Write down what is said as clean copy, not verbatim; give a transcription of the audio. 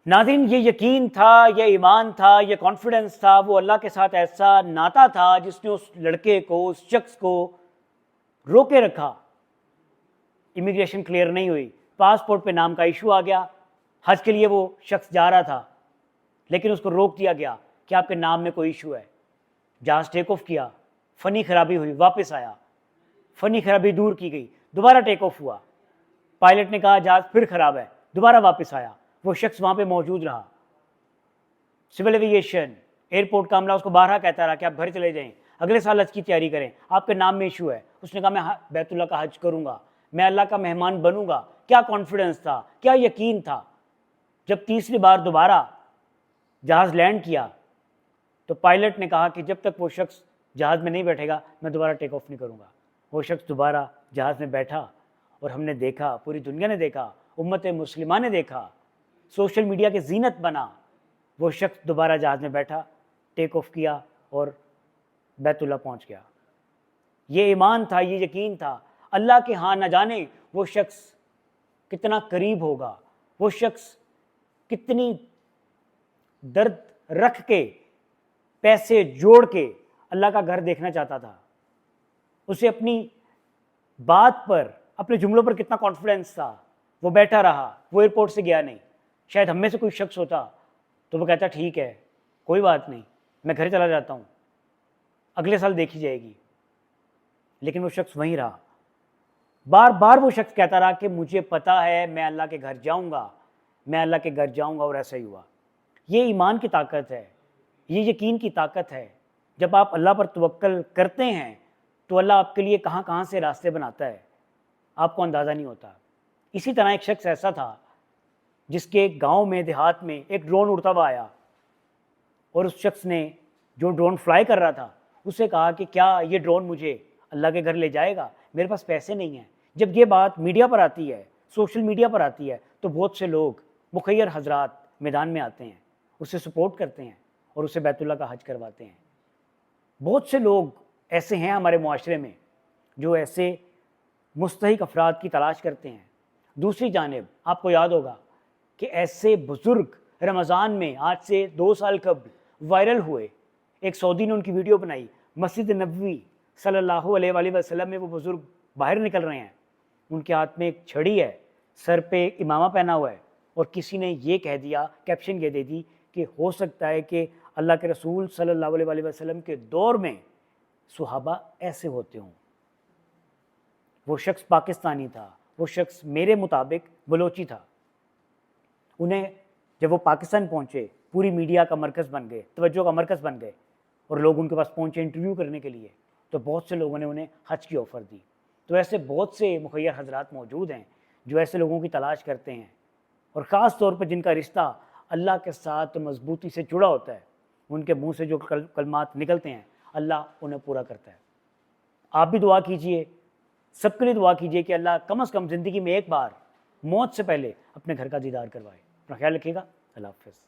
ناظرین، یہ یقین تھا، یہ ایمان تھا، یہ کانفیڈنس تھا، وہ اللہ کے ساتھ ایسا ناتا تھا جس نے اس لڑکے کو، اس شخص کو روکے رکھا۔ امیگریشن کلیئر نہیں ہوئی، پاسپورٹ پہ نام کا ایشو آ گیا، حج کے لیے وہ شخص جا رہا تھا لیکن اس کو روک دیا گیا کہ آپ کے نام میں کوئی ایشو ہے۔ جہاز ٹیک آف کیا، فنی خرابی ہوئی، واپس آیا، فنی خرابی دور کی گئی، دوبارہ ٹیک آف ہوا، پائلٹ نے کہا جہاز پھر خراب ہے، دوبارہ واپس آیا، وہ شخص وہاں پہ موجود رہا۔ سول ایویگیشن ایئرپورٹ کا عملہ اس کو بارہا کہتا رہا کہ آپ گھر چلے جائیں، اگلے سال حج کی تیاری کریں، آپ کے نام میں ایشو ہے۔ اس نے کہا میں بیت اللہ کا حج کروں گا، میں اللہ کا مہمان بنوں گا۔ کیا کانفیڈنس تھا، کیا یقین تھا۔ جب تیسری بار دوبارہ جہاز لینڈ کیا تو پائلٹ نے کہا کہ جب تک وہ شخص جہاز میں نہیں بیٹھے گا میں دوبارہ ٹیک آف نہیں کروں گا۔ وہ شخص دوبارہ جہاز میں بیٹھا اور ہم نے دیکھا، پوری دنیا نے دیکھا، امت مسلمہ نے دیکھا، سوشل میڈیا کی زینت بنا۔ وہ شخص دوبارہ جہاز میں بیٹھا، ٹیک آف کیا اور بیت اللہ پہنچ گیا۔ یہ ایمان تھا، یہ یقین تھا۔ اللہ کے ہاں نہ جانے وہ شخص کتنا قریب ہوگا، وہ شخص کتنی درد رکھ کے، پیسے جوڑ کے اللہ کا گھر دیکھنا چاہتا تھا۔ اسے اپنی بات پر، اپنے جملوں پر کتنا کانفیڈنس تھا۔ وہ بیٹھا رہا، وہ ایئرپورٹ سے گیا نہیں۔ شاید ہم میں سے کوئی شخص ہوتا تو وہ کہتا ٹھیک ہے، کوئی بات نہیں، میں گھر چلا جاتا ہوں، اگلے سال دیکھی جائے گی۔ لیکن وہ شخص وہیں رہا۔ بار بار وہ شخص کہتا رہا کہ مجھے پتا ہے میں اللہ کے گھر جاؤں گا، میں اللہ کے گھر جاؤں گا، اور ایسا ہی ہوا۔ یہ ایمان کی طاقت ہے، یہ یقین کی طاقت ہے۔ جب آپ اللہ پر توکل کرتے ہیں تو اللہ آپ کے لیے کہاں کہاں سے راستے بناتا ہے، آپ کو اندازہ نہیں ہوتا۔ اسی طرح ایک شخص ایسا تھا جس کے گاؤں میں، دیہات میں ایک ڈرون اڑتا ہوا آیا، اور اس شخص نے، جو ڈرون فلائی کر رہا تھا، اسے کہا کہ کیا یہ ڈرون مجھے اللہ کے گھر لے جائے گا؟ میرے پاس پیسے نہیں ہیں۔ جب یہ بات میڈیا پر آتی ہے، سوشل میڈیا پر آتی ہے، تو بہت سے لوگ، مخیر حضرات میدان میں آتے ہیں، اسے سپورٹ کرتے ہیں اور اسے بیت اللہ کا حج کرواتے ہیں۔ بہت سے لوگ ایسے ہیں ہمارے معاشرے میں جو ایسے مستحق افراد کی تلاش کرتے ہیں۔ دوسری جانب آپ کو یاد ہوگا کہ ایسے بزرگ رمضان میں آج سے 2 سال قبل وائرل ہوئے، ایک سعودی نے ان کی ویڈیو بنائی، مسجد نبوی صلی اللہ علیہ وآلہ وسلم میں وہ بزرگ باہر نکل رہے ہیں، ان کے ہاتھ میں ایک چھڑی ہے، سر پہ امامہ پہنا ہوا ہے، اور کسی نے یہ کہہ دیا، کیپشن یہ دے دی کہ ہو سکتا ہے کہ اللہ کے رسول صلی اللہ علیہ وآلہ وسلم کے دور میں صحابہ ایسے ہوتے ہوں۔ وہ شخص پاکستانی تھا، وہ شخص میرے مطابق بلوچی تھا۔ انہیں جب وہ پاکستان پہنچے، پوری میڈیا کا مرکز بن گئے، توجہ کا مرکز بن گئے، اور لوگ ان کے پاس پہنچے انٹرویو کرنے کے لیے، تو بہت سے لوگوں نے انہیں حج کی آفر دی۔ تو ایسے بہت سے مخیر حضرات موجود ہیں جو ایسے لوگوں کی تلاش کرتے ہیں، اور خاص طور پر جن کا رشتہ اللہ کے ساتھ مضبوطی سے جڑا ہوتا ہے، ان کے منہ سے جو کلمات نکلتے ہیں اللہ انہیں پورا کرتا ہے۔ آپ بھی دعا کیجئے، سب کے لیے دعا کیجئے کہ اللہ کم از کم زندگی میں ایک بار موت سے پہلے اپنے گھر کا دیدار کروائے۔ اپنا خیال رکھیے گا، اللہ حافظ۔